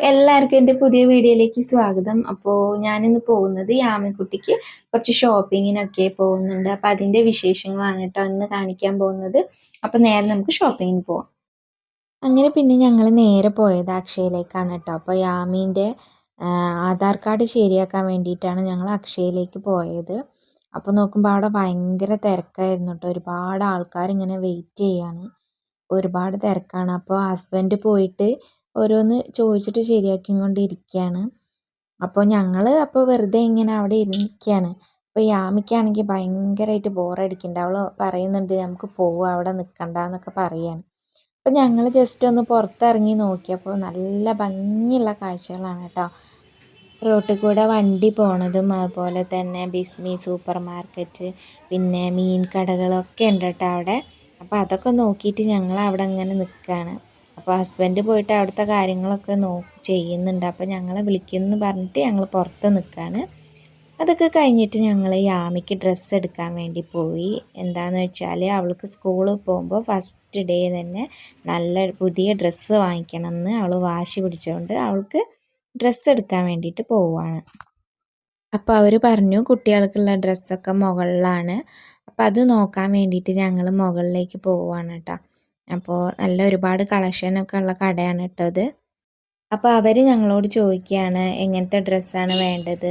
എല്ലാവർക്കും എൻ്റെ പുതിയ വീഡിയോയിലേക്ക് സ്വാഗതം. അപ്പോൾ ഞാനിന്ന് പോകുന്നത് യാമിക്കുട്ടിക്ക് കുറച്ച് ഷോപ്പിങ്ങിനൊക്കെ പോകുന്നുണ്ട്. അപ്പോൾ അതിൻ്റെ വിശേഷങ്ങളാണ് കേട്ടോ ഇന്ന് കാണിക്കാൻ പോകുന്നത്. അപ്പോൾ നേരെ നമുക്ക് ഷോപ്പിങ്ങിന് പോവാം. അങ്ങനെ പിന്നെ ഞങ്ങൾ നേരെ പോയത് അക്ഷയയിലേക്കാണ് കേട്ടോ. അപ്പോൾ യാമീൻ്റെ ആധാർ കാർഡ് ശരിയാക്കാൻ വേണ്ടിയിട്ടാണ് ഞങ്ങൾ അക്ഷയയിലേക്ക് പോയത്. അപ്പോൾ നോക്കുമ്പോൾ അവിടെ ഭയങ്കര തിരക്കായിരുന്നു കേട്ടോ. ഒരുപാട് ആൾക്കാർ ഇങ്ങനെ വെയിറ്റ് ചെയ്യാണ്. ഒരുപാട് തിരക്കാണ്. അപ്പോൾ ഹസ്ബൻഡ് പോയിട്ട് ഓരോന്ന് ചോദിച്ചിട്ട് ശരിയാക്കിക്കൊണ്ടിരിക്കുകയാണ്. അപ്പോൾ ഞങ്ങൾ വെറുതെ ഇങ്ങനെ അവിടെ ഇരിക്കുകയാണ്. അപ്പോൾ യാമിക്കാണെങ്കിൽ ഭയങ്കരമായിട്ട് ബോറടിക്കുന്നുണ്ട്. അവൾ പറയുന്നുണ്ട് നമുക്ക് പോവാം, അവിടെ നിൽക്കണ്ട എന്നൊക്കെ പറയാണ്. അപ്പോൾ ഞങ്ങൾ ജസ്റ്റ് ഒന്ന് പുറത്തിറങ്ങി നോക്കിയപ്പോൾ നല്ല ഭംഗിയുള്ള കാഴ്ചകളാണ് കേട്ടോ. റോട്ടിൽ കൂടെ വണ്ടി പോണതും അതുപോലെ തന്നെ ബിസ്മി സൂപ്പർ മാർക്കറ്റ് പിന്നെ മീൻ കടകളൊക്കെ ഉണ്ട് കേട്ടോ അവിടെ. അപ്പോൾ അതൊക്കെ നോക്കിയിട്ട് ഞങ്ങൾ അവിടെ ഇങ്ങനെ നിൽക്കുകയാണ്. അപ്പോൾ ഹസ്ബൻഡ് പോയിട്ട് അവിടുത്തെ കാര്യങ്ങളൊക്കെ ചെയ്യുന്നുണ്ട്. അപ്പോൾ ഞങ്ങളെ വിളിക്കുമെന്ന് പറഞ്ഞിട്ട് ഞങ്ങൾ പുറത്ത് നിൽക്കുകയാണ്. അതൊക്കെ കഴിഞ്ഞിട്ട് ഞങ്ങൾ യാമിക്ക് ഡ്രസ്സ് എടുക്കാൻ വേണ്ടി പോയി. എന്താണെന്ന് വെച്ചാൽ അവൾക്ക് സ്കൂളിൽ പോകുമ്പോൾ ഫസ്റ്റ് ഡേ തന്നെ നല്ല പുതിയ ഡ്രസ്സ് വാങ്ങിക്കണമെന്ന് അവൾ വാശി പിടിച്ചുകൊണ്ട് അവൾക്ക് ഡ്രസ്സ് എടുക്കാൻ വേണ്ടിയിട്ട് പോവുകയാണ്. അപ്പോൾ അവർ പറഞ്ഞു കുട്ടികൾക്കുള്ള ഡ്രസ്സൊക്കെ മുകളിലാണ്. അപ്പോൾ അത് നോക്കാൻ വേണ്ടിയിട്ട് ഞങ്ങൾ മുകളിലേക്ക് പോവുകയാണ് കേട്ടോ. അപ്പോൾ നല്ല ഒരുപാട് കളക്ഷനൊക്കെ ഉള്ള കടയാണ് കേട്ടോ അത്. അപ്പോൾ അവർ ഞങ്ങളോട് ചോദിക്കുകയാണ് എങ്ങനത്തെ ഡ്രസ്സാണ് വേണ്ടത്,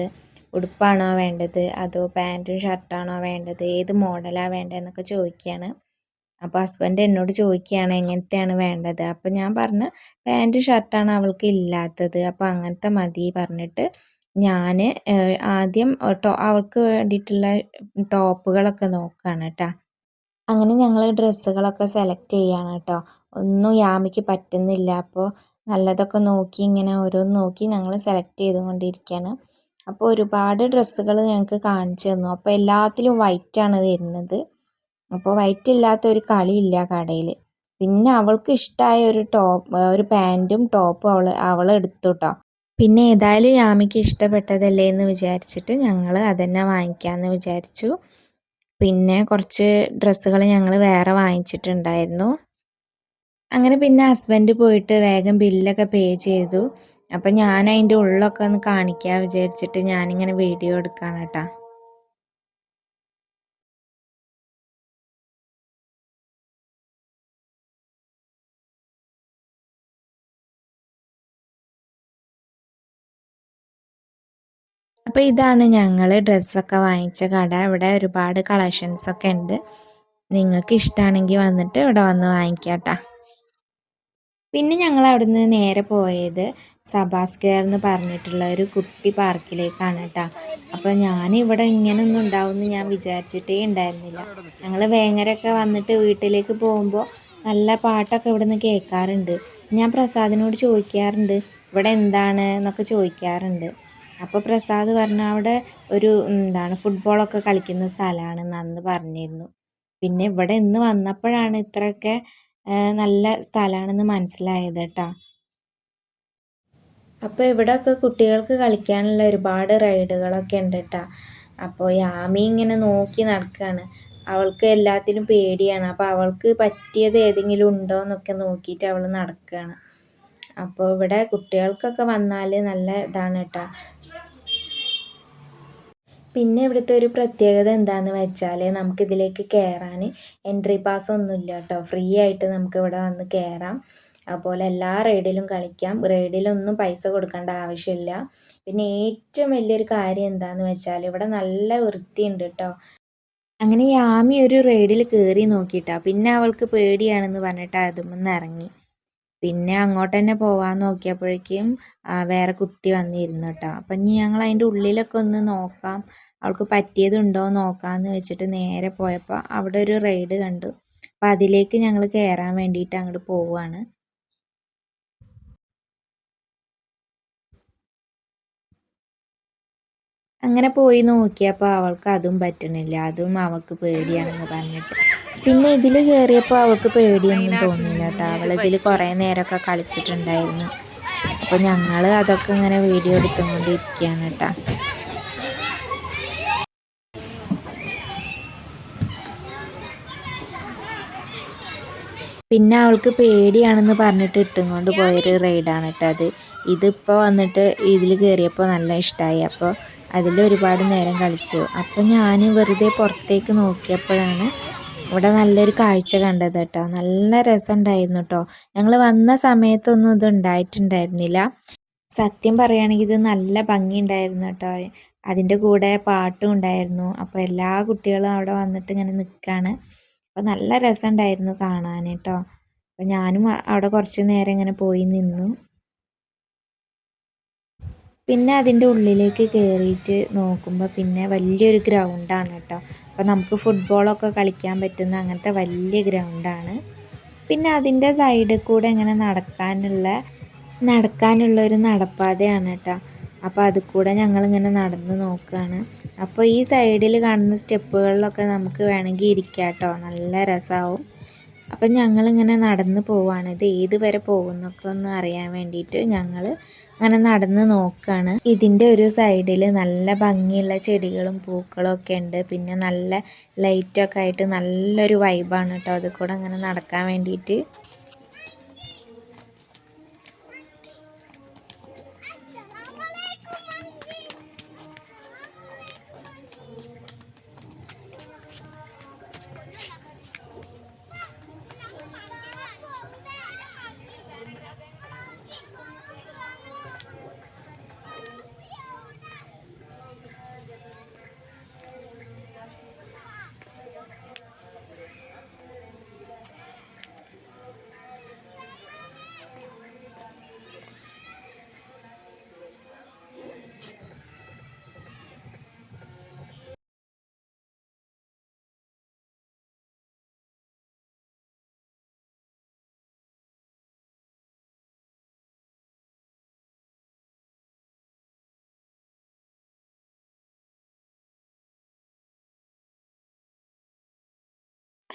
ഉടുപ്പാണോ വേണ്ടത് അതോ പാൻറ്റും ഷർട്ടാണോ വേണ്ടത്, ഏത് മോഡലാണ് വേണ്ടതെന്നൊക്കെ ചോദിക്കുകയാണ്. അപ്പോൾ ഹസ്ബൻഡ് എന്നോട് ചോദിക്കുകയാണ് എങ്ങനത്തെയാണ് വേണ്ടത്. അപ്പോൾ ഞാൻ പറഞ്ഞു പാൻറ്റും ഷർട്ടാണ് അവൾക്ക് ഇല്ലാത്തത്, അപ്പോൾ അങ്ങനത്തെ മതി പറഞ്ഞിട്ട് ഞാൻ ആദ്യം അവൾക്ക് വേണ്ടിയിട്ടുള്ള ടോപ്പുകളൊക്കെ നോക്കുകയാണ് കേട്ടോ. അങ്ങനെ ഞങ്ങൾ ഡ്രസ്സുകളൊക്കെ സെലക്ട് ചെയ്യുകയാണ് കേട്ടോ. ഒന്നും യാമിക്ക് പറ്റുന്നില്ല. അപ്പോൾ നല്ലതൊക്കെ നോക്കി ഇങ്ങനെ ഓരോന്ന് നോക്കി ഞങ്ങൾ സെലക്ട് ചെയ്തുകൊണ്ടിരിക്കുകയാണ്. അപ്പോൾ ഒരുപാട് ഡ്രസ്സുകൾ ഞങ്ങൾക്ക് കാണിച്ചു തന്നു. അപ്പോൾ എല്ലാത്തിലും വൈറ്റാണ് വരുന്നത്. അപ്പോൾ വൈറ്റ് ഇല്ലാത്ത ഒരു കളിയില്ല കടയിൽ. പിന്നെ അവൾക്ക് ഇഷ്ടമായ ഒരു പാൻറ്റും ടോപ്പും അവൾ എടുത്തു കേട്ടോ. പിന്നെ ഏതായാലും യാമിക്ക് ഇഷ്ടപ്പെട്ടതല്ലേ എന്ന് വിചാരിച്ചിട്ട് ഞങ്ങൾ അതന്നെ വാങ്ങിക്കാമെന്ന് വിചാരിച്ചു. പിന്നെ കുറച്ച് ഡ്രസ്സുകൾ ഞങ്ങൾ വേറെ വാങ്ങിച്ചിട്ടുണ്ടായിരുന്നു. അങ്ങനെ പിന്നെ ഹസ്ബൻഡ് പോയിട്ട് വേഗം ബില്ലൊക്കെ പേ ചെയ്തു. അപ്പം ഞാൻ അതിൻ്റെ ഉള്ളൊക്കെ ഒന്ന് കാണിക്കാൻ വിചാരിച്ചിട്ട് ഞാനിങ്ങനെ വീഡിയോ എടുക്കുകയാണ് കേട്ടോ. അപ്പോൾ ഇതാണ് ഞങ്ങൾ ഡ്രസ്സൊക്കെ വാങ്ങിച്ച കട. ഇവിടെ ഒരുപാട് കളക്ഷൻസൊക്കെ ഉണ്ട്. നിങ്ങൾക്ക് ഇഷ്ടമാണെങ്കിൽ വന്നിട്ട് ഇവിടെ വന്ന് വാങ്ങിക്കാം കേട്ടോ. പിന്നെ ഞങ്ങൾ അവിടുന്ന് നേരെ പോയത് സഭാ സ്ക്വയർ എന്ന് പറഞ്ഞിട്ടുള്ള ഒരു കുട്ടി പാർക്കിലേക്കാണ് കേട്ടോ. അപ്പോൾ ഞാനിവിടെ ഇങ്ങനെയൊന്നും ഉണ്ടാവുമെന്ന് ഞാൻ വിചാരിച്ചിട്ടേ ഉണ്ടായിരുന്നില്ല. ഞങ്ങൾ വേങ്ങരൊക്കെ വന്നിട്ട് വീട്ടിലേക്ക് പോകുമ്പോൾ നല്ല പാട്ടൊക്കെ ഇവിടുന്ന് കേൾക്കാറുണ്ട്. ഞാൻ പ്രസാദിനോട് ചോദിക്കാറുണ്ട് ഇവിടെ എന്താണ് എന്നൊക്കെ ചോദിക്കാറുണ്ട്. അപ്പോൾ പ്രസാദ് പറഞ്ഞു അവിടെ ഒരു ഫുട്ബോളൊക്കെ കളിക്കുന്ന സ്ഥലമാണെന്ന് പറഞ്ഞിരുന്നു. പിന്നെ ഇവിടെ ഇന്ന് വന്നപ്പോഴാണ് ഇത്രയൊക്കെ നല്ല സ്ഥലമാണെന്ന് മനസ്സിലായത് കേട്ടോ. അപ്പോൾ ഇവിടെയൊക്കെ കുട്ടികൾക്ക് കളിക്കാനുള്ള ഒരുപാട് റൈഡുകളൊക്കെ ഉണ്ട് കേട്ടോ. അപ്പോൾ യാമി ഇങ്ങനെ നോക്കി നടക്കുകയാണ്. അവൾക്ക് എല്ലാത്തിനും പേടിയാണ്. അപ്പോൾ അവൾക്ക് പറ്റിയത് ഏതെങ്കിലും ഉണ്ടോ എന്നൊക്കെ നോക്കിയിട്ട് അവൾ നടക്കുകയാണ്. അപ്പോൾ ഇവിടെ കുട്ടികൾക്കൊക്കെ വന്നാൽ നല്ല ഇതാണ് കേട്ടോ. പിന്നെ ഇവിടുത്തെ ഒരു പ്രത്യേകത എന്താണെന്ന് വെച്ചാൽ നമുക്കിതിലേക്ക് കയറാൻ എൻട്രി പാസ് ഒന്നുമില്ല കേട്ടോ. ഫ്രീ ആയിട്ട് നമുക്ക് ഇവിടെ വന്ന് കയറാം. അതുപോലെ എല്ലാ റൈഡിലും കളിക്കാം. റൈഡിലൊന്നും പൈസ കൊടുക്കേണ്ട ആവശ്യമില്ല. പിന്നെ ഏറ്റവും വലിയൊരു കാര്യം എന്താണെന്ന് വെച്ചാൽ ഇവിടെ നല്ല വൃത്തിയുണ്ട് കേട്ടോ. അങ്ങനെ യാമി ഒരു റൈഡിൽ കയറി നോക്കിയിട്ടാ. പിന്നെ അവൾക്ക് പേടിയാണെന്ന് പറഞ്ഞിട്ട് അതുമെന്ന് ഇറങ്ങി. പിന്നെ അങ്ങോട്ട് തന്നെ പോവാൻ നോക്കിയപ്പോഴേക്കും വേറെ കുട്ടി വന്നിരുന്നു കേട്ടോ. അപ്പം ഇനി ഞങ്ങൾ അതിൻ്റെ ഉള്ളിലൊക്കെ ഒന്ന് നോക്കാം, അവൾക്ക് പറ്റിയതുണ്ടോ നോക്കാമെന്ന് വെച്ചിട്ട് നേരെ പോയപ്പോൾ അവിടെ ഒരു റൈഡ് കണ്ടു. അപ്പം അതിലേക്ക് ഞങ്ങൾ കയറാൻ വേണ്ടിയിട്ട് അങ്ങോട്ട് പോവുകയാണ്. അങ്ങനെ പോയി നോക്കിയപ്പോൾ അവൾക്ക് അതും പറ്റണില്ല, അതും അവൾക്ക് പേടിയാണെന്ന് പറഞ്ഞിട്ട്. പിന്നെ ഇതിൽ കയറിയപ്പോൾ അവൾക്ക് പേടിയൊന്നും തോന്നിയില്ല കേട്ടോ. അവളിതിൽ കുറേ നേരമൊക്കെ കളിച്ചിട്ടുണ്ടായിരുന്നു. അപ്പോൾ ഞങ്ങൾ അതൊക്കെ ഇങ്ങനെ വീഡിയോ എടുത്തുകൊണ്ടിരിക്കുകയാണ് കേട്ടോ. പിന്നെ അവൾക്ക് പേടിയാണെന്ന് പറഞ്ഞിട്ട് ഇട്ടും കൊണ്ട് പോയൊരു റൈഡാണ് കേട്ടോ അത്. ഇതിപ്പോൾ വന്നിട്ട് ഇതിൽ കയറിയപ്പോൾ നല്ല ഇഷ്ടമായി. അപ്പോൾ അതിലൊരുപാട് നേരം കളിച്ചു. അപ്പോൾ ഞാൻ വെറുതെ പുറത്തേക്ക് നോക്കിയപ്പോഴാണ് ഇവിടെ നല്ലൊരു കാഴ്ച കണ്ടത് കേട്ടോ. നല്ല രസമുണ്ടായിരുന്നു കേട്ടോ. ഞങ്ങൾ വന്ന സമയത്തൊന്നും ഇത് ഉണ്ടായിട്ടുണ്ടായിരുന്നില്ല. സത്യം പറയുകയാണെങ്കിൽ ഇത് നല്ല ഭംഗിയുണ്ടായിരുന്നു കേട്ടോ. അതിൻ്റെ കൂടെ പാട്ടും ഉണ്ടായിരുന്നു. അപ്പോൾ എല്ലാ കുട്ടികളും അവിടെ വന്നിട്ട് ഇങ്ങനെ നിൽക്കുകയാണ്. അപ്പോൾ നല്ല രസമുണ്ടായിരുന്നു കാണാൻ കേട്ടോ. അപ്പോൾ ഞാനും അവിടെ കുറച്ച് നേരം ഇങ്ങനെ പോയി നിന്നു. പിന്നെ അതിൻ്റെ ഉള്ളിലേക്ക് കയറിയിട്ട് നോക്കുമ്പോൾ പിന്നെ വലിയൊരു ഗ്രൗണ്ടാണ് കേട്ടോ. അപ്പോൾ നമുക്ക് ഫുട്ബോളൊക്കെ കളിക്കാൻ പറ്റുന്ന അങ്ങനത്തെ വലിയ ഗ്രൗണ്ടാണ്. പിന്നെ അതിൻ്റെ സൈഡിൽ കൂടെ ഇങ്ങനെ നടക്കാനുള്ള ഒരു നടപ്പാതയാണ് കേട്ടോ. അപ്പോൾ അതിൽ കൂടെ ഞങ്ങളിങ്ങനെ നടന്ന് നോക്കുകയാണ്. അപ്പോൾ ഈ സൈഡിൽ കാണുന്ന സ്റ്റെപ്പുകളിലൊക്കെ നമുക്ക് വേണമെങ്കിൽ ഇരിക്കാം കേട്ടോ. നല്ല രസമാവും. അപ്പം ഞങ്ങളിങ്ങനെ നടന്ന് പോവാണ്. ഇത് ഏത് വരെ പോകുന്നൊക്കെ ഒന്ന് അറിയാൻ വേണ്ടിയിട്ട് ഞങ്ങൾ അങ്ങനെ നടന്ന് നോക്കുകയാണ്. ഇതിൻ്റെ ഒരു സൈഡിൽ നല്ല ഭംഗിയുള്ള ചെടികളും പൂക്കളും ഒക്കെ ഉണ്ട്. പിന്നെ നല്ല ലൈറ്റൊക്കെ ആയിട്ട് നല്ലൊരു വൈബാണ് കേട്ടോ അത് കൂടെ അങ്ങനെ നടക്കാൻ വേണ്ടിയിട്ട്.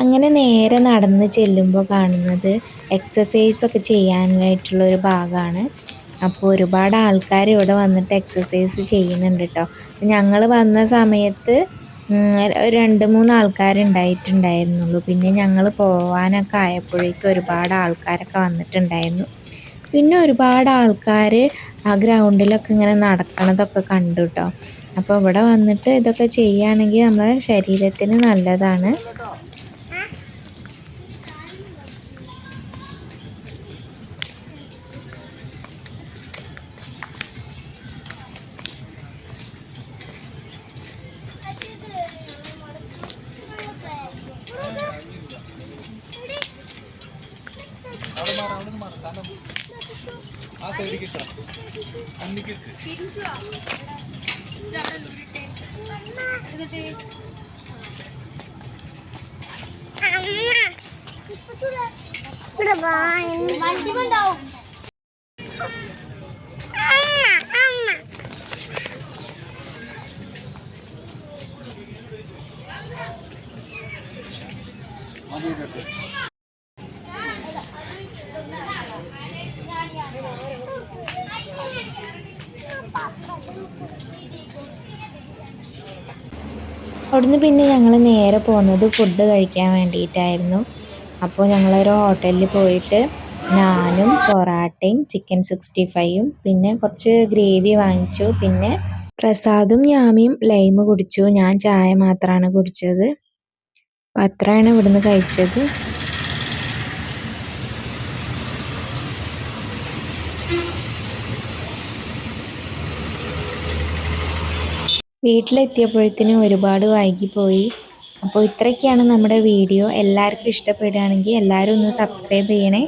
അങ്ങനെ നേരെ നടന്ന് ചെല്ലുമ്പോൾ കാണുന്നത് എക്സസൈസൊക്കെ ചെയ്യാനായിട്ടുള്ളൊരു ഭാഗമാണ്. അപ്പോൾ ഒരുപാട് ആൾക്കാർ ഇവിടെ വന്നിട്ട് എക്സസൈസ് ചെയ്യുന്നുണ്ട് കേട്ടോ. ഞങ്ങൾ വന്ന സമയത്ത് 2-3 ആൾക്കാരുണ്ടായിട്ടുണ്ടായിരുന്നുള്ളൂ. പിന്നെ ഞങ്ങൾ പോവാനൊക്കെ ആയപ്പോഴേക്കും ഒരുപാട് ആൾക്കാരൊക്കെ വന്നിട്ടുണ്ടായിരുന്നു. പിന്നെ ഒരുപാട് ആൾക്കാർ ആ ഗ്രൗണ്ടിലൊക്കെ ഇങ്ങനെ നടക്കണതൊക്കെ കണ്ടു കേട്ടോ. അപ്പോൾ ഇവിടെ വന്നിട്ട് ഇതൊക്കെ ചെയ്യുകയാണെങ്കിൽ നമ്മുടെ ശരീരത്തിന് നല്ലതാണ്. അവിടുന്ന് പിന്നെ ഞങ്ങൾ നേരെ പോകുന്നത് ഫുഡ് കഴിക്കാൻ വേണ്ടിയിട്ടായിരുന്നു. അപ്പോൾ ഞങ്ങളൊരു ഹോട്ടലിൽ പോയിട്ട് നാനും പൊറാട്ടയും ചിക്കൻ 65ഉം പിന്നെ കുറച്ച് ഗ്രേവി വാങ്ങിച്ചു. പിന്നെ പ്രസാദും യാമിയും ലൈമ് കുടിച്ചു. ഞാൻ ചായ മാത്രമാണ് കുടിച്ചത്. അപ്പോൾ അത്രയാണ് ഇവിടുന്ന് കഴിച്ചത്. വീട്ടിലെത്തിയപ്പോഴത്തേനും ഒരുപാട് വൈകിപ്പോയി. അപ്പോൾ ഇത്രയൊക്കെയാണ് നമ്മുടെ വീഡിയോ. എല്ലാവർക്കും ഇഷ്ടപ്പെടുകയാണെങ്കിൽ എല്ലാവരും ഒന്ന് സബ്സ്ക്രൈബ് ചെയ്യണേ.